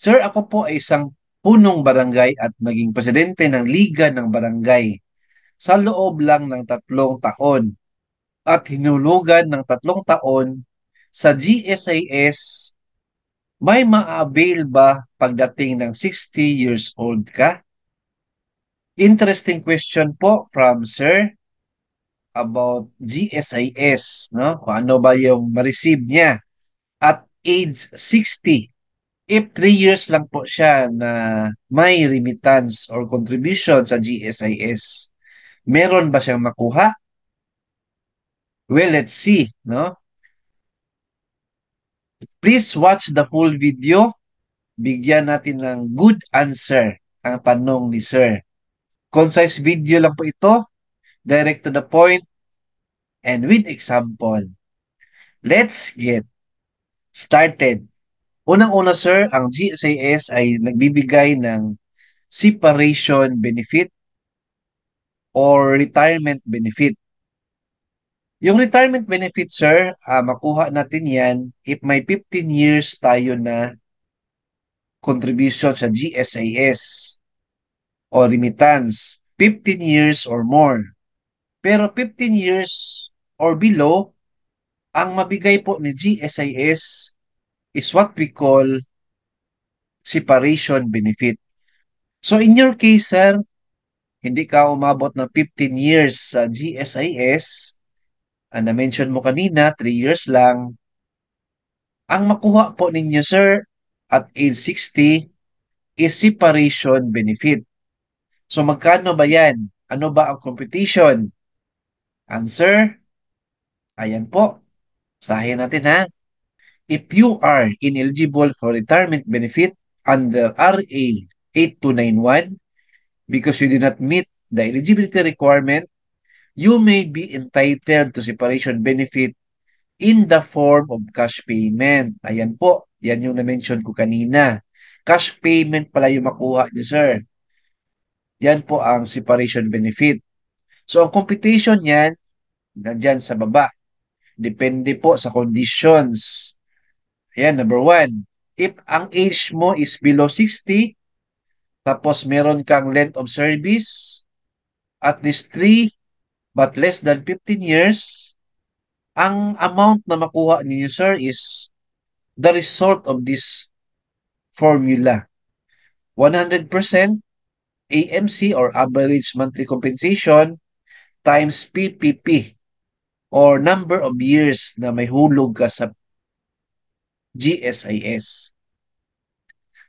Sir, ako po ay isang punong barangay at maging presidente ng Liga ng Barangay sa loob lang ng 3 taon at hinulugan ng 3 taon sa GSIS. May ma-avail ba pagdating ng 60 years old ka? Interesting question po from Sir about GSIS, no? Kung ano ba yung ma-receive niya at age 60. If 3 years lang po siya na may remittance or contribution sa GSIS, meron ba siyang makuha? Well, let's see, no? Please watch the full video. Bigyan natin ng good answer ang tanong ni Sir. Concise video lang po ito, direct to the point, and with example. Let's get started. Unang-una, Sir, ang GSIS ay nagbibigay ng separation benefit or retirement benefit. Yung retirement benefit, sir, makuha natin yan if may 15 years tayo na contribution sa GSIS o remittance. 15 years or more. Pero 15 years or below, ang mabigay po ni GSIS is what we call separation benefit. So in your case, sir, hindi ka umabot ng 15 years sa GSIS, na-mention mo kanina, 3 years lang. Ang makuha po ninyo, sir, at age 60 is separation benefit. So magkano ba yan? Ano ba ang computation? Answer, ayan po. Sahin natin ha. If you are ineligible for retirement benefit under RA 8291 because you did not meet the eligibility requirement, you may be entitled to separation benefit in the form of cash payment. Ayan po, yan yung na-mention ko kanina. Cash payment pala yung makuha niyo, sir. Yan po ang separation benefit. So, ang computation yan, nandyan sa baba. Depende po sa conditions. Ayan, number one. If ang age mo is below 60, tapos meron kang length of service, at least 3, but less than 15 years, ang amount na makuha ninyo, sir, is the result of this formula. 100% AMC or average monthly compensation times PPP or number of years na may hulog ka sa GSIS.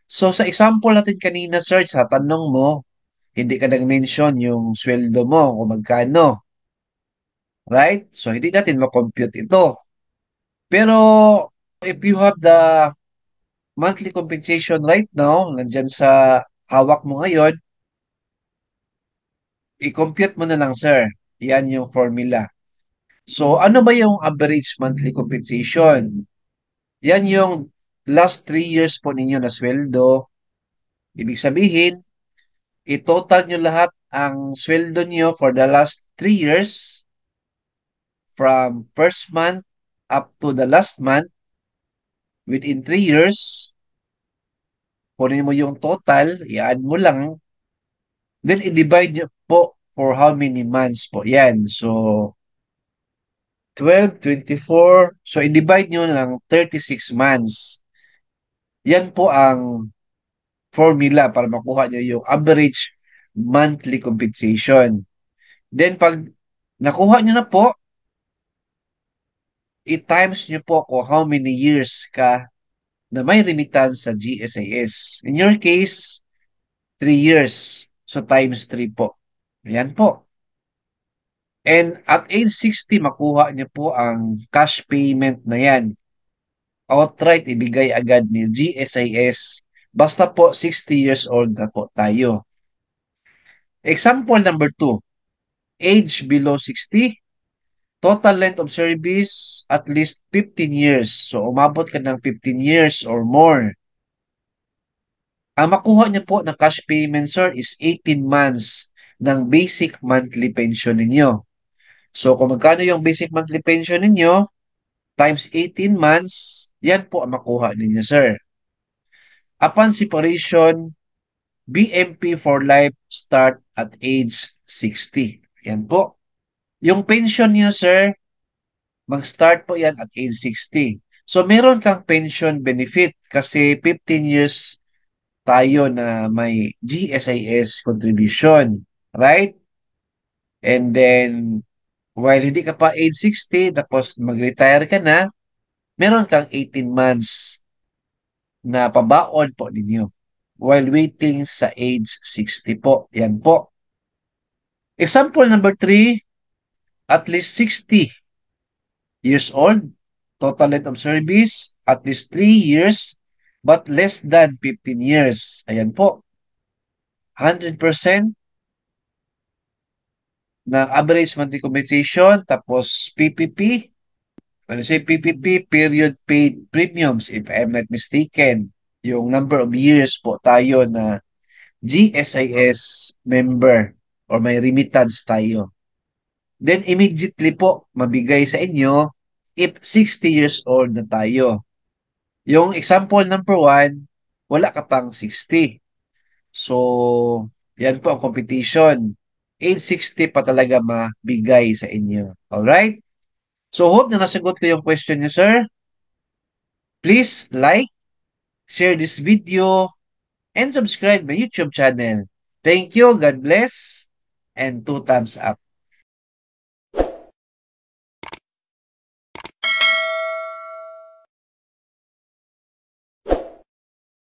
So sa example natin kanina, sir, sa tanong mo, hindi ka nag-mention yung sweldo mo kung magkano. Right? So hindi natin makompute ito. Pero if you have the monthly compensation right now, nandyan sa hawak mo ngayon, i-compute mo na lang, sir. Yan yung formula. So, ano ba yung average monthly compensation? Yan yung last 3 years po ninyo na sweldo. Ibig sabihin, i-total nyo lahat ang sweldo nyo for the last 3 years from first month up to the last month within 3 years. Kunin mo yung total, i-add mo lang. Then, i-divide nyo po for how many months po. Yan. So, 12, 24. So, i-divide nyo lang 36 months. Yan po ang formula para makuha nyo yung average monthly compensation. Then, pag nakuha nyo na po, i-times nyo po kung how many years ka na may remittance sa GSIS. In your case, 3 years. So, times 3 po. Ayan po. And at age 60, makuha nyo po ang cash payment na yan. Outright, ibigay agad ni GSIS. Basta po 60 years old na po tayo. Example number 2. Age below 60. Total length of service, at least 15 years. So, umabot ka ng 15 years or more. Ang makuha niyo po ng cash payment, sir, is 18 months ng basic monthly pension ninyo. So, kung magkano yung basic monthly pension ninyo, times 18 months, yan po ang makuha ninyo, sir. Upon separation, BMP for life start at age 60. Yan po. Yung pension niyo, sir, mag-start po yan at age 60. So, meron kang pension benefit kasi 15 years tayo na may GSIS contribution. Right? And then, while hindi ka pa age 60, tapos mag-retire ka na, meron kang 18 months na pabaon po ninyo while waiting sa age 60 po. Yan po. Example number 3, at least 60 years old, total length of service, at least 3 years, but less than 15 years. Ayan po. 100% na average monthly compensation, tapos PPP. When I say PPP, period paid premiums, if I'm not mistaken. Yung number of years po tayo na GSIS member or may remittance tayo. Then immediately po mabigay sa inyo if 60 years old na tayo. Yung example number 1, wala ka pang 60. So, yan po ang competition. Age 60 pa talaga mabigay sa inyo. Alright? So, hope na nasagot ko yung question niyo, sir. Please like, share this video, and subscribe my YouTube channel. Thank you, God bless, and 2 thumbs up.